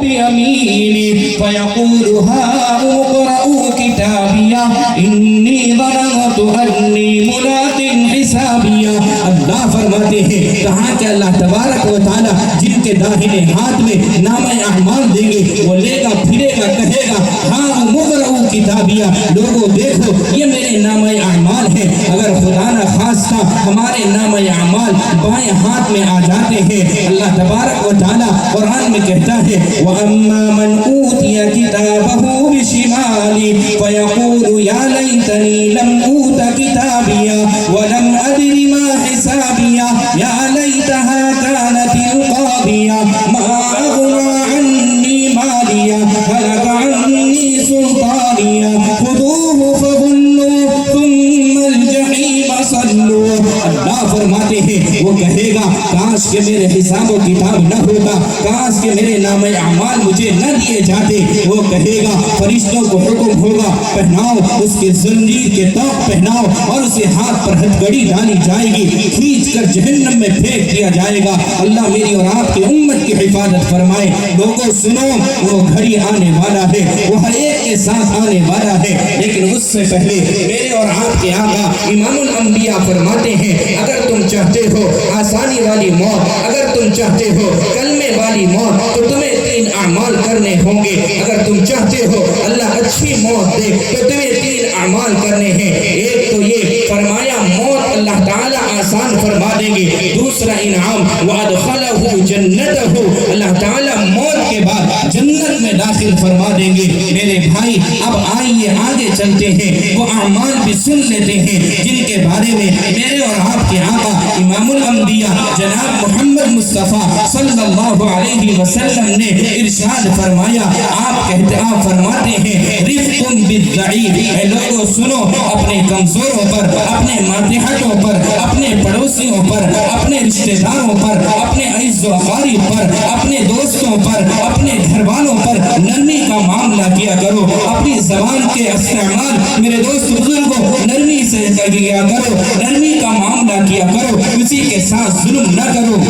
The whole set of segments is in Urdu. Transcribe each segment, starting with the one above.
بيمينه فيقول هاؤم اقرءوا كتابيه إني ظننت أني ملاق حسابيه. اللہ فرماتے ہیں کہا کہ اللہ تبارک و تعالی جن کے داہنے ہاتھ میں نامہ اعمال دیں گے وہ لے گا پھرے گا کہے گا ہاؤم اقرءوا کتابیہ، لوگوں دیکھو یہ میرے نامہ اعمال ہیں. اگر خدا نہ خواستہ ہمارے نامہ اعمال بائیں ہاتھ میں آ جاتے ہیں، اللہ تبارک و تعالی قرآن میں کہتا ہے وَأَمَّا مَنْ أُوتِيَ كِتَابَهُ بِشِمَالِهِ فَيَقُولُ يَا لَيْتَنِي لَمْ أُوتَ كِتَابِيَهْ وَلَمْ أَدْرِ مَا حِسَابِيَهْ يَا لَيْتَهَا كَانَتِ الْقَاضِيَةَ مَا أَغْنَىٰ عَنِّي مَالِيَهْ هَلَكَ عَنِّي سُلْطَانِيَهْ خُذُوهُ فَغُلُّوهُ ثُمَّ الْجَحِيمَ صَلُّوهُ. اللہ فرماتے ہیں وہ کہے گا کاش کہ میرے حساب و کتاب نہ ہوتا، کاش کہ میرے نام اعمال مجھے نہ دیے جاتے. وہ کہے گا فرشتوں کو حکم ہوگا پہناؤ اس کے زنجیر کے توق پہناؤ اور اسے ہاتھ پر ہتھکڑی ڈالی جائے گی، کھینچ کر جہنم میں پھینک دیا جائے گا. اللہ میری اور آپ کی امت کی حفاظت فرمائے. لوگوں سنو وہ گھڑی آنے والا ہے، وہ ہر ایک کے ساتھ آنے والا ہے، لیکن اس سے پہلے میرے اور آپ کے آقا امام الانبیاء فرماتے ہیں اگر تم چاہتے ہو آسانی والی موت، اگر تم چاہتے ہو کلمے والی موت تو تمہیں 3 اعمال کرنے ہوں گے. اگر تم چاہتے ہو اللہ اچھی موت دے تو تمہیں 3 اعمال کرنے ہیں. ایک تو یہ فرمایا موت اللہ تعالی آسان فرما دیں گے. دوسرا انعام وَأَدْخَلَهُ جَنَّتَهُ، اللہ تعالی موت کے بعد جنت میں داخل فرما دیں گے. میرے بھائی اب آئیے آگے چلتے ہیں، وہ اعمال بھی سن لیتے ہیں جن کے بارے میں میرے اور آپ کے آقا امام الانبیاء جناب محمد مصطفیٰ صلی اللہ علیہ وسلم نے ارشاد فرمایا. آپ فرماتے ہیں رفقٌ بالضعیف، اے لوگوں سنو اپنے کمزوروں پر، اپنے ماتحتوں پر، اپنے پڑوسیوں پر، اپنے رشتہ داروں پر، اپنے عزیز و اقارب پر، اپنے دوستوں پر، اپنے گھر والوں پر نرمی کا معاملہ کیا کرو. اپنی زبان کے استعمال میرے دوست بزرگوں نرمی سے کیا کرو، نرمی کا معاملہ کیا کرو. کسی کے ساتھ ظلم نہ کرو،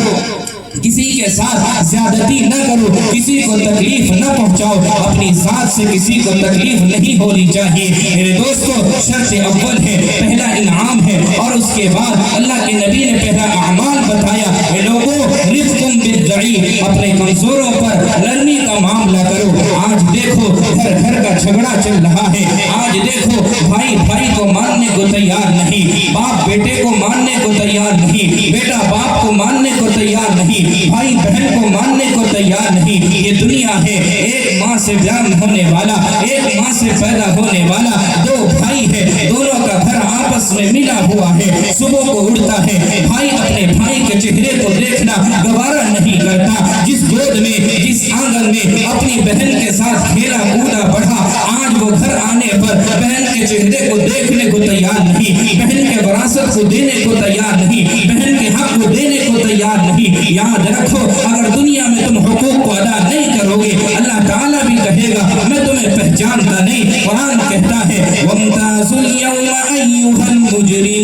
کسی کے ساتھ زیادتی نہ کرو، کسی کو تکلیف نہ پہنچاؤ. اپنی ذات سے کسی کو تکلیف نہیں ہونی چاہیے. میرے دوستو شرط اول ہے، پہلا انعام ہے، اور اس کے بعد اللہ کے نبی نے پہلا اعمال بتایا. اے لوگوں رفقٌ بالضعیف، اپنے کمزوروں پر نرمی کا معاملہ کرو. آج دیکھو گھر گھر کا جھگڑا چل رہا ہے. آج دیکھو بھائی بھائی کو ماننے کو تیار نہیں، باپ بیٹے کو ماننے کو تیار نہیں، بیٹا باپ کو ماننے کو تیار نہیں، بھائی بہن کو ماننے کو تیار نہیں. یہ دنیا ہے، ایک ماں سے جنم ہونے والا، ایک ماں سے پیدا ہونے والا 2 بھائی ہے، دونوں کا گھر آپس میں ملا ہوا ہے. صبح کو اٹھتا ہے بھائی اپنے بھائی کے چہرے کو دیکھنا گوارا نہیں کرتا. جس گود میں جس آنگن میں اپنی بہن کے ساتھ کھیلا کودا بڑھا، آج وہ گھر آنے پر بہن کے چہرے کو دیکھنے کو تیار نہیں، بہن کے وراثت کو دینے کو تیار نہیں، بہن کے حق کو دینے کو تیار نہیں. یاد رکھو اگر دنیا میں تم حقوق کو ادا نہیں کرو گے اللہ تعالیٰ بھی کہے گا میں تمہیں پہچانتا نہیں. قرآن کہتا ہے وَامْتَازُوا الْيَوْمَ أَيُّهَا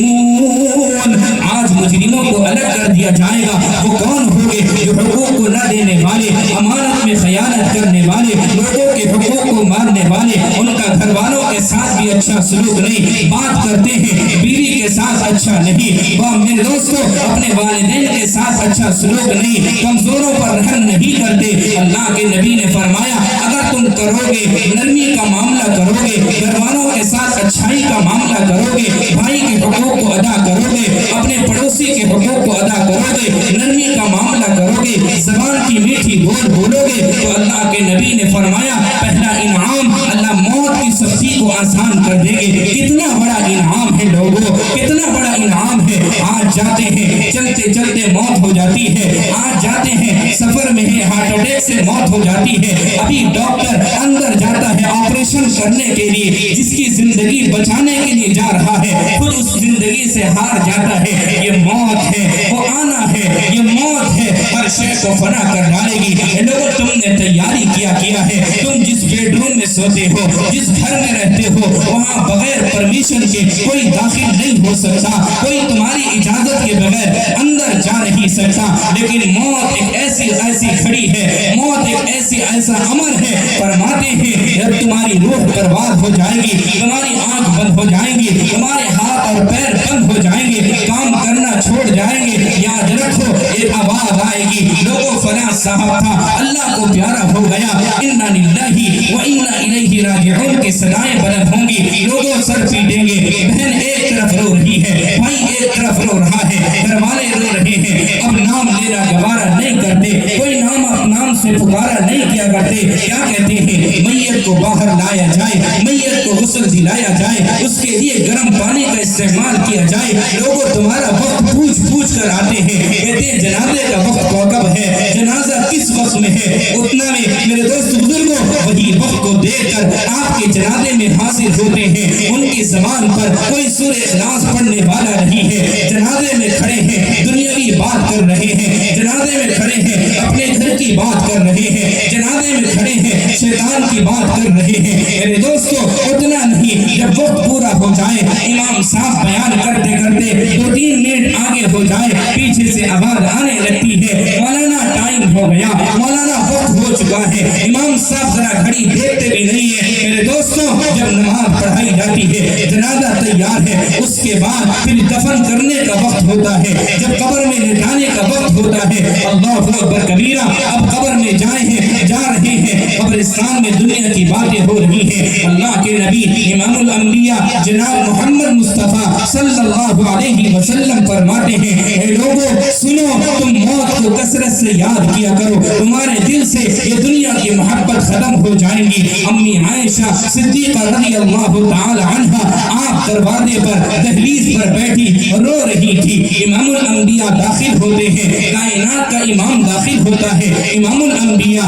الْمُجْرِمُونَ، آج مجرموں کو الگ کر دیا جائے گا. وہ کون ہوں گے؟ جو حقوق کو نہ دینے والے، امانت میں خیانت کرنے والے، لوگوں کے حقوق کو مارنے والے، ان کا گھر والوں کے ساتھ بھی اچھا سلوک نہیں، بات کرتے ہیں بیوی کے ساتھ اچھا نہیں، وہ میرے دوستوں اپنے والدین کے ساتھ اچھا سلوک نہیں، کمزوروں پر رحم نہیں کرتے. اللہ کے نبی نے فرمایا اگر تم کرو گے نرمی کا معاملہ کرو گے، گھر والوں کے ساتھ اچھائی کا معاملہ کرو گے، بھائی کے حقوق کو ادا کرو گے، اپنے پڑوسی کے حقوق کو ادا کرو گے، نرمی کا معاملہ کرو گے، زبان کی میٹھی بول بولو گے، تو اللہ کے نبی نے فرمایا پہلا انعام اللہ موت کی سختی کو آسان کر دیں گے. کتنا بڑا انعام ہے لوگوں، کتنا بڑا انعام ہے. آج جاتے ہیں چلتے چلتے موت ہو جاتی ہے، آج جاتے ہیں سفر میں ہے ہارٹ اٹیک سے موت ہو جاتی ہے. ابھی ڈاکٹر اندر جاتا ہے آپریشن کرنے کے لیے، جس کی زندگی بچانے کے لیے جا رہا ہے خود اس زندگی سے ہار جاتا ہے. یہ موت ہے، وہ آنا ہے، یہ موت ہے، ہر شے کو فنا کر ڈالے گی. لوگوں تم نے تیاری کیا ہے، تم جس بیڈ روم میں سوتے ہو، جس گھر میں کھڑے رہتے ہو وہاں بغیر پرمیشن کے کوئی داخل نہیں ہو سکتا، کوئی تمہاری اجازت کے بغیر اندر جا نہیں سکتا، لیکن موت ایک ایسی کھڑی ہے، موت ایک ایسا امر ہے، فرماتے ہیں جب تمہاری روح برباد ہو جائے گی، تمہاری آنکھ بند ہو جائیں گی، تمہارے ہاتھ اور پیر بند ہو جائیں گے، کام کرنا چھوڑ جائیں گے، یاد رکھو ایک آواز آئے گی، لوگوں فلاں صاحب تھا اللہ کو پیارا ہو گیا، انا للہ و انا الیہ راجعون کے صدائیں بلند ہوں گی، لوگوں سر پیٹیں گے، بہن ایک طرف رو رہی ہے، بھائی ایک طرف رو رہا ہے، گھر والے رو رہے ہیں، اب نام لینا گوارا نہیں کرتے، کوئی نام سے پکارا نہیں کیا کرتے، کیا کہتے ہیں میت کو باہر لایا جائے، میت کو غسل دلایا جائے، اس کے لیے گرم پانی کا استعمال کیا جائے، لوگوں تمہارا وقت پوچھ کر آتے ہیں، کہتے ہیں جنازے کا وقت کب ہے، جنازہ کس وقت میں ہے، اتنا میں میرے دوست بزرگوں وہی وقت کو دیکھ کر آپ کے جنازے میں حاضر ہوتے ہیں، ان کی زبان پر کوئی سورہ اخلاص پڑھنے والا نہیں ہے، جنازے میں کھڑے ہیں دنیاوی بات کر رہے ہیں، جنازے میں کھڑے ہیں اپنے گھر کی بات کر رہے ہیں، جنازے میں کھڑے ہیں شیطان کی بات کر رہے ہیں، میرے دوستو اتنا نہیں، جب وقت پورا ہو جائے امام صاحب بیان کرتے کرتے 2-3 منٹ آگے ہو جائے پیچھے سے آواز آنے لگتی ہے مولانا ٹائم ہو گیا، مولانا وقت ہو چکا ہے، امام صاحب ذرا گھڑی دیکھتے بھی نہیں ہے، میرے دوستوں جب نماز پڑھائی جاتی ہے جنازہ تیار ہے، اس کے بعد پھر دفن کرنے کا وقت ہوتا ہے، جب قبر میں لے جانے کا وقت ہوتا ہے، اللہ اکبر کبیرہ، اب قبر میں جا رہے ہیں، قبرستان میں دنیا کی باتیں ہو رہی ہیں، اللہ کے نبی امام الانبیاء جناب محمد مصطفیٰ صلی اللہ علیہ وسلم فرماتے ہیں اے لوگوں سنو، تم موت کو کثرت سے یاد کیا کرو، تمہارے دل سے یہ دنیا کی محبت ختم ہو جائیں گی۔ امی عائشہ صدیقہ رضی اللہ تعالی عنہ آپ دروازے پر دہلیز پر بیٹھی رو رہی تھی، امام الانبیاء داخل ہوتے ہیں، کائنات کا امام داخل ہوتا ہے، امام الانبیاء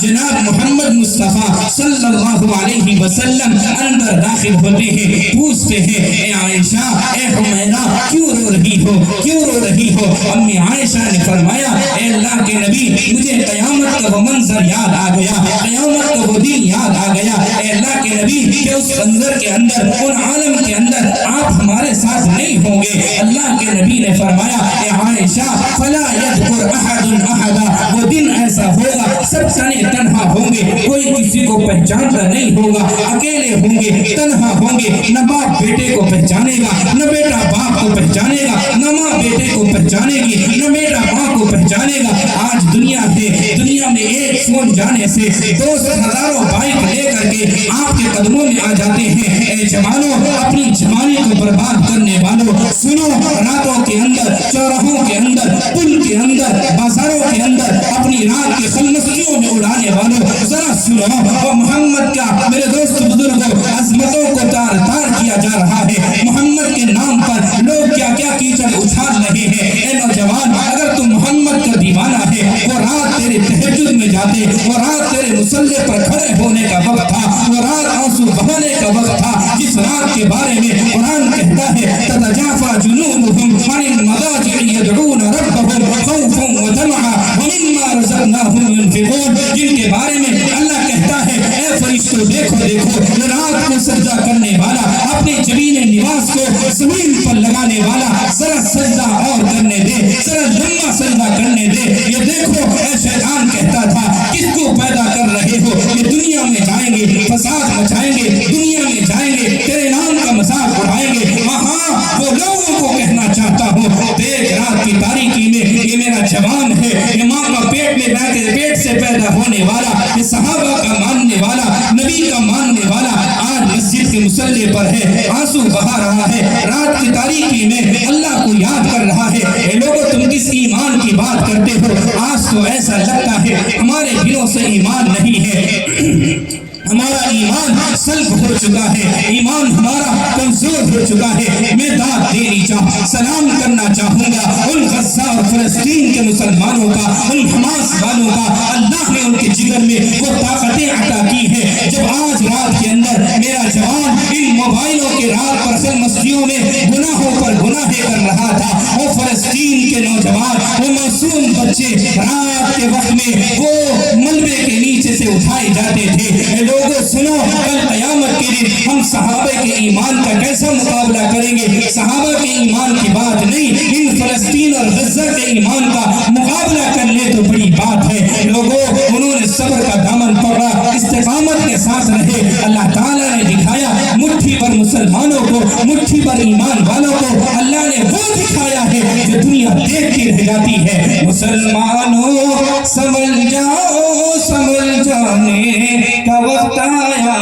جناب محمد مصطفیٰ صلی اللہ علیہ وسلم اندر داخل ہوتے ہیں، پوچھتے ہیں اے عائشہ اے حمیرہ کیوں رو رہی ہو؟ امی عائشہ نے فرمایا اے اللہ کے نبی مجھے قیامت کا وہ منظر یاد آ گیا، قیامت کا وہ دن یاد آ گیا، اے اللہ کے نبی کہ اس منظر کے اندر ان عالم کے اندر آپ ہمارے ساتھ نہیں ہوں گے، اللہ کے نبی نے فرمایا اے عائشہ فلا یذکر احد احدا، وہ دن ایسا ہوگا سب سنے تنہا ہوں گے، کوئی کسی کو پہچانتا نہیں ہوگا، اکیلے ہوں گے، تنہا ہوں گے، نہ باپ بیٹے کو پہچانے گا، نہ بیٹا باپ کو پہچانے گا، نہ ماں بیٹے کو پہچانے گی، نہ بیٹا ماں کو پہچانے گا۔ آج دنیا میں ایک فون جانے سے دوست ہزاروں بائک لے کر کے آپ کے قدموں میں آ جاتے ہیں، اے جوانوں اپنی جوانی کو برباد کرنے والوں سنو، راتوں کے اندر، چوراہوں کے اندر، پل کے اندر، بازاروں کے اندر اپنی رات کے خلمستیوں میں اڑانے والوں ذرا سنو، اور محمد کا میرے دوست بزرگوں عظمتوں کو تار تار کیا جا رہا ہے، محمد کے نام پر لوگ کیا کیا کیچڑ اچھال رہے ہیں، اے نوجوان اگر تم محمد کا دیوانہ ہے، وہ رات تیرے تہجد میں جاتے، وہ رات تیرے مصلی پر کھڑے ہونے کا وقت تھا، وہ رات آنسو بہانے کا وقت تھا، جس رات کے بارے میں قرآن کہتا ہے تتجافى جنوبهم عن المضاجع يدعون ربهم خوفا وطمعا ومما رزقناهم ينفقون، جن کے بارے میں اللہ کہتا ہے اے فرشتوں دیکھو رات کو سجدہ کرنے والا، اپنے جبین نواز کو زمین پر لگانے والا، ذرا سجدہ اور کرنے دے، ذرا لمبا سجدہ کرنے دے، یہ دیکھو اے شیطان کہتا تھا کس کو پیدا کر رہے ہو، یہ دنیا میں جائیں گے فساد مچائیں گے، دنیا میں جائیں گے تیرے نام کا مذاق اڑائیں گے، وہاں وہ لوگوں کو کہنا چاہتا ہوں دیکھ رات کی تاریکی میں یہ میرا جوان ہے، یہ ماں کا پیٹ میں پیٹ سے پیدا ہونے والا، یہ صحابہ کا ماننے والا، نبی کا ماننے والا آج مسجد کے مصلی پر ہے، آنسو بہا رہا ہے، رات کی تاریکی میں اللہ کو یاد کر رہا ہے، اے لوگوں تم کس ایمان کی بات کرتے ہو؟ آج تو ایسا لگتا ہے ہمارے دلوں سے ایمان نہیں ہے، ہمارا ایمان سلب ہو چکا ہے، ایمان ہمارا کمزور ہو چکا ہے۔ میں داد دینی سلام کرنا چاہوں گا ان غزہ اور فلسطین کے مسلمانوں کا، ان حماس والوں کا، اللہ نے ان کے جگر میں وہ طاقتیں عطا کی ہے، جب آج رات کے اندر میرا جوان ان موبائلوں کے رات پر مسجدوں میں گناہوں پر گناہیں کر رہا تھا، وہ فلسطین کے نوجوان، وہ معصوم بچے رات کے وقت میں وہ ملبے کے نیچے سے اٹھائے جاتے تھے۔ لوگوں سنو، کل ایمان کا کیسا مقابلہ کریں گے؟ صحابہ کے ایمان کی بات نہیں، ان فلسطین اور غزہ کے ایمان کا مقابلہ کر لے تو بڑی بات ہے۔ لوگوں انہوں نے صبر کا دامن پکڑا، استقامت کے ساتھ رہے، اللہ تعالیٰ نے دکھایا مٹھی پر مسلمانوں کو، مٹھی پر ایمان والوں کو اللہ نے وہ دکھایا ہے جو دنیا دیکھ کے رہ جاتی ہے۔ مسلمانوں سنبھل جاؤ، سنبھل جانے کا وقت آیا،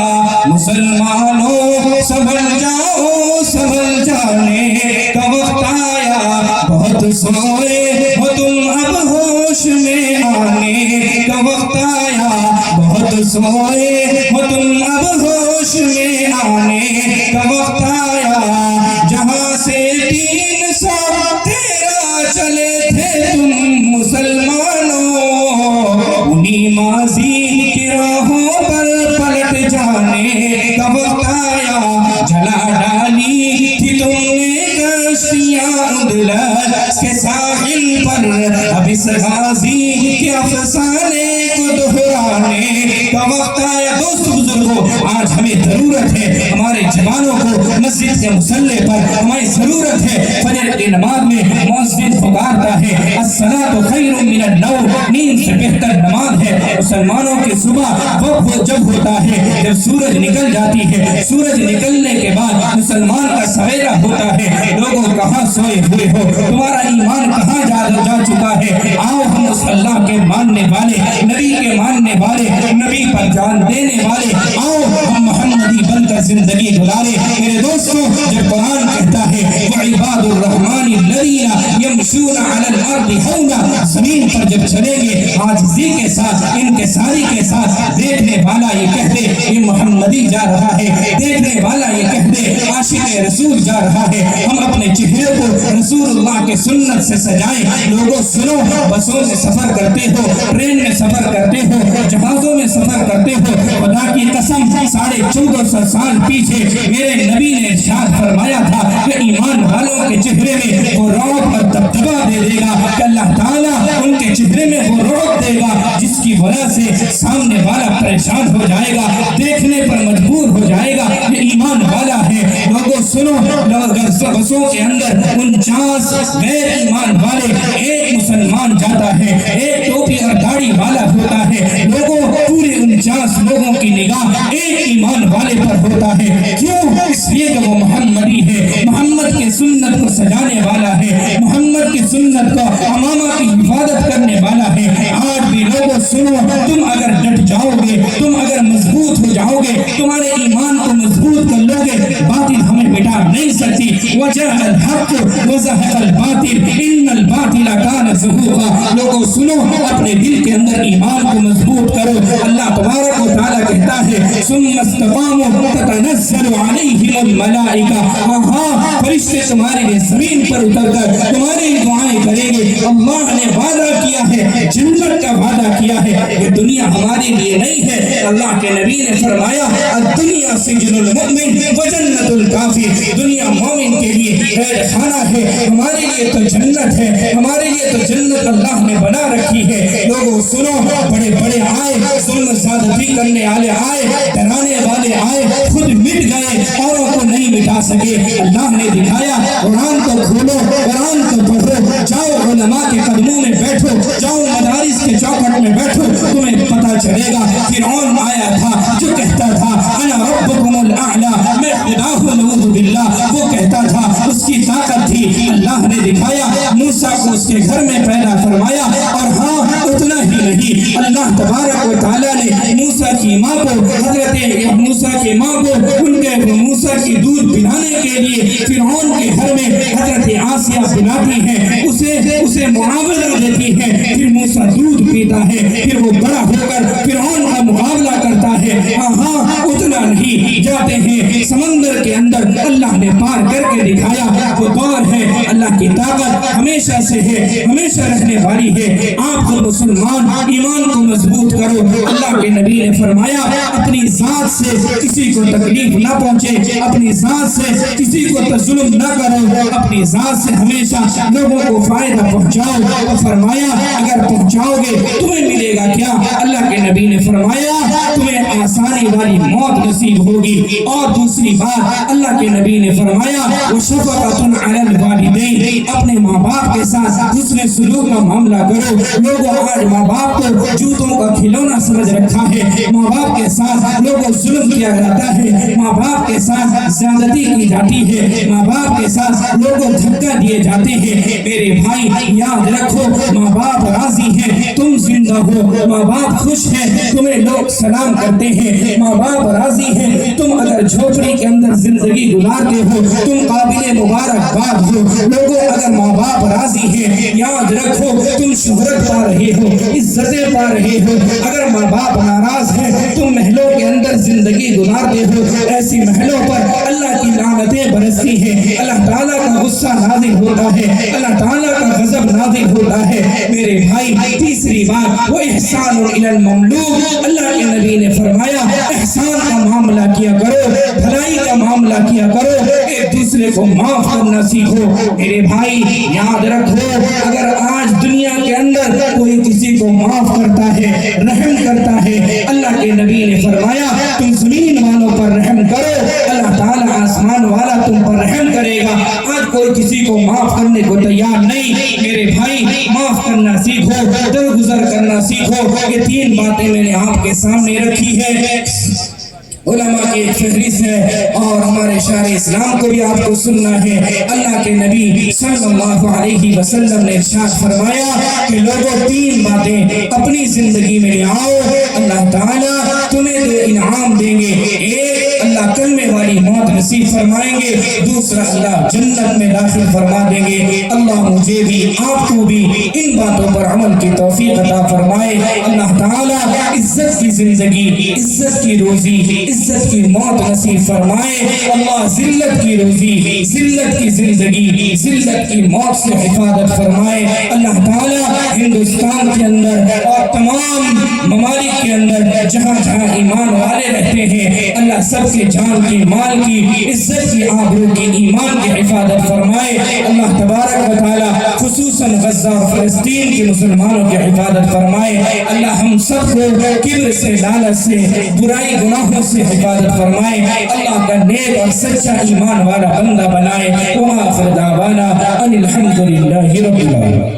مسلمانوں سنبھل جاؤ، سنبھل جانے کا وقت آیا، بہت سوئے ہو تم اب ہوش میں آنے کا وقت آیا، بہت سوئے ہو تم اب ہوش میں آنے کا وقت آیا، جہاں سے 313 چلے تھے تم مسلمانوں، انہی ماضی کی راہوں پر پلٹ جانے کا وقت آیا، جلا ڈالی تھی تم نے کشتیاں اندلس کے ساحل پر، اب اس غازی کے افسانے کو دہرانے کا وقت آیا۔ دوست بزرگوں، آج ہمیں ضرورت ہے ہمارے جوانوں کو مسجد کے مصلی پر، ہمیں ضرورت ہے فجر کی نماز میں مؤذن پکارتا ہے الصلاۃ خیر من النوم، نیند سے بہتر نماز ہے۔ مسلمانوں کی صبح وہ جب ہوتا ہے جب سورج نکل جاتی ہے، سورج نکلنے کے بعد مسلمان کا سویرا ہوتا ہے۔ لوگوں کہاں سوئے ہوئے ہو، تمہارا ایمان کہاں جا چکا ہے؟ آؤ ہم اس اللہ کے ماننے والے، نبی کے ماننے والے، نبی پر جان دینے والے، آؤ ہم محمدی بن کر زندگی گزارے۔ میرے دوستوں، جب قرآن کہتا ہے وعباد الرحمن الذین یمشون علی الارض ہونا، زمین پر جب چلیں گے عاجزی کے ساتھ، انکساری کے ساتھ، دیکھنے والا یہ کہہ دے یہ محمدی جا رہا ہے، دیکھنے والا یہ کہہ دے عاشق رسول جا رہا ہے۔ ہم اپنے چہرے کو رسول اللہ کے سنت سے سجائیں۔ لوگوں سنو، بسوں میں سفر کرتے ہو، ٹرین میں سفر کرتے ہو، جہازوں میں سفر کرتے ہو، خدا کی قسم 1450 سال پیچھے میرے نبی نے ارشاد فرمایا تھا کہ ایمان والوں کے چہرے میں وہ رعب اور دبدبا دے دے گا کہ اللہ تعالیٰ ان کے چہرے میں وہ رعب دے گا جس کی وجہ سے سامنے والا پریشان ہو جائے گا، دیکھنے پر مجبور ہو جائے گا یہ ایمان والا ہے۔ لوگوں سنو، بسوں کے اندر 49 غیر ایمان والے، ایک مسلمان جاتا ہے، ایک ٹوپی اور داڑھی والا ہوتا ہے۔ لوگوں پورے 49 لوگوں کی نگاہ ایک ایمان والے پر ہوتا ہے۔ کیوں؟ اس لیے کہ وہ محمدی ہے، محمد کی سنت کو سجانے والا ہے، محمد کی سنت کو امامہ کی حفاظت کرنے والا ہے۔ آج بھی لوگوں سنو، تم اگر ڈٹ جاؤ گے، تم اگر مضبوط ہو جاؤ گے، تمہارے ایمان کو مضبوط کر لو گے، باطل ہمیں مٹا نہیں سکتی۔ وجاء الحق وزهق الباطل ان الباطل كان زهوقا۔ لوگوں سنو، اپنے دل کے اندر ایمان کو مضبوط کرو۔ اللہ تبارک و تعالیٰ کہتا ہے ثم استقاموا تتنزل عليهم الملائکہ، ہاں فرشتے تمہارے لیے زمین پر اتر کر تمہاری دعائیں کریں گے۔ اللہ نے وعدہ کیا ہے، جنت کا وعدہ کیا ہے، یہ دنیا ہمارے لیے نہیں ہے۔ اللہ کے نبی نے فرمایا الدنیا سجن المؤمن وجنت الکافر، دنیا مومن کے لیے قید خانہ ہے، ہمارے لیے تو جنت ہے، ہمارے لیے تو جنت اللہ نے بنا رکھی ہے۔ لوگوں سنو، بڑے بڑے آئے، ظلم زیادتی کرنے والے آئے، ڈرانے والے آئے، خود مٹ گئے، اوروں کو نہیں مٹا سکے۔ اللہ نے دکھایا قرآن کو کھولو، قرآن کو پڑھو، جاؤ علماء کے قدموں میں بیٹھو، جاؤ مدارس کے چوکھٹ میں بیٹھو، تمہیں پتہ چلے گا۔ فرعون آیا تھا جو کہتا تھا انا ربکم الاعلی، میں خدا ہوں، نعوذ باللہ، وہ کہتا تھا، اس کی طاقت تھی۔ اللہ نے دکھایا موسیٰ کو اس کے گھر میں پیدا فرمایا، اور ہاں اتنا ہی نہیں، اللہ تبارک و تعالیٰ نے موسیٰ کی ماں کو، حضرت موسیٰ کی ماں کو ان کے موسیٰ کی دودھ پلانے کے لیے فرعون کے گھر میں حضرت آسیہ پلاتی ہے، اسے معاوضہ دیتی ہے، پھر موسیٰ دودھ پیتا ہے، پھر وہ بڑا ہو کر فرعون کا مقابلہ کرتا ہے۔ ہاں اتنا نہیں، جاتے ہیں سمندر کے اندر، اللہ نے پار کر کے دکھایا، وہ دور ہے، اللہ کی طاقت ہمیشہ سے ہے، ہمیشہ رہنے والی ہے۔ آپ کو مسلمان ایمان کو مضبوط کرو۔ اللہ کے نبی نے فرمایا اپنی ذات سے کسی کو تکلیف نہ پہنچے، اپنی ذات سے کسی کو ظلم نہ کرو، اپنی ذات سے ہمیشہ لوگوں کو فائدہ پہنچاؤ۔ اور فرمایا اگر پہنچاؤ گے تمہیں ملے گا کیا؟ اللہ کے نبی نے فرمایا تمہیں آسانی والی موت نصیب ہوگی۔ اور دوسری بات اللہ کے نبی نے فرمایا وَشَفَقَةٌ عَلَى الْوَالِدَيْنِ، اپنے ماں باپ کے ساتھ حسن سلوک کا معاملہ کرو۔ لوگوں آج ماں باپ کو جوتوں کا کھلونا سمجھ رکھا ہے، ماں باپ کے ساتھ لوگوں ظلم کیا جاتا ہے، ماں باپ کے ساتھ زیادتی کی جاتی ہے، ماں باپ کے ساتھ لوگوں دھکا دیے جاتے ہیں۔ میرے بھائی یاد رکھو ماں باپ راضی ہیں تم زندہ ہو، ماں باپ خوش ہیں تمہیں لوگ سلام کرتے ہیں، ماں باپ راضی ہیں تم اگر جھوپڑی کے اندر زندگی گزارتے ہو تم قابل مبارکباد ہو۔ لوگوں اگر ماں باپ راضی ہیں یاد رکھو تم شہرت پا رہے ہو، عزتیں پا رہے ہو۔ اگر ماں باپ ناراض ہیں تم محلوں کے اندر زندگی گزارتے ہو، ایسی محلوں پر اللہ کی لعنتیں برستی ہیں، اللہ تعالیٰ کا غصہ نازل ہوتا ہے، اللہ تعالیٰ کا غضب نازل ہوتا ہے۔ میرے بھائی تیسری بات وہ احسان الی المملوک، اللہ کے نبی نے فرمایا احسان کا معاملہ کیا کرو، بھلائی کا معاملہ کیا کرو، ایک دوسرے کو معاف کرنا سیکھو۔ میرے بھائی یاد رکھو اگر آج دنیا کے اندر کوئی کسی کو معاف کرتا ہے، رحم کرتا ہے، اللہ کے نبی نے فرمایا تم زمین والوں پر رحم کرو، اللہ تعالیٰ آسمان والا تم پر رحم کرے گا۔ آج کوئی کسی کو معاف کرنے کو تیار نہیں۔ میرے بھائی معاف کرنا سیکھو، درگزر کرنا سیکھو۔ یہ تین باتیں میں نے آپ کے سامنے رکھی ہے، علماء کی ایک فہرست ہے اور ہمارے شاعر اسلام کو بھی آپ کو سننا ہے۔ اللہ کے نبی صلی اللہ علیہ وسلم نے ارشاد فرمایا کہ لوگوں تین باتیں اپنی زندگی میں لے آؤ، اللہ تعالیٰ تمہیں دو انعام دیں گے، ایک اللہ کلمے والی موت نصیب فرمائیں گے، دوسرا اللہ جنت میں داخل فرما دیں گے۔ اللہ مجھے بھی آپ کو بھی ان باتوں پر عمل کی توفیق عطا فرمائے۔ اللہ تعالیٰ عزت کی زندگی، عزت کی روزی، عزت کی موت نصیب فرمائے۔ اللہ ذلت کی روزی، ذلت کی زندگی، ذلت کی موت سے حفاظت فرمائے۔ اللہ تعالیٰ ہندوستان کے اندر اور تمام ممالک کے اندر جہاں جہاں ایمان والے رہتے ہیں اللہ سب کے جان کی، مال کی، عزت کی، آبرو کی، ایمان کی حفاظت فرمائے۔ اللہ تبارک و تعالیٰ خصوصاً غزہ اور فلسطین کے مسلمانوں کی حفاظت فرمائے۔ اللہ ہم سب کو کبر سے، لالچ سے، برائی گناہوں سے حفاظت فرمائے۔ اللہ کا نیک اور سچا ایمان والا بندہ بنائے۔ وآخر دعوانا ان الحمد للہ رب العالمین۔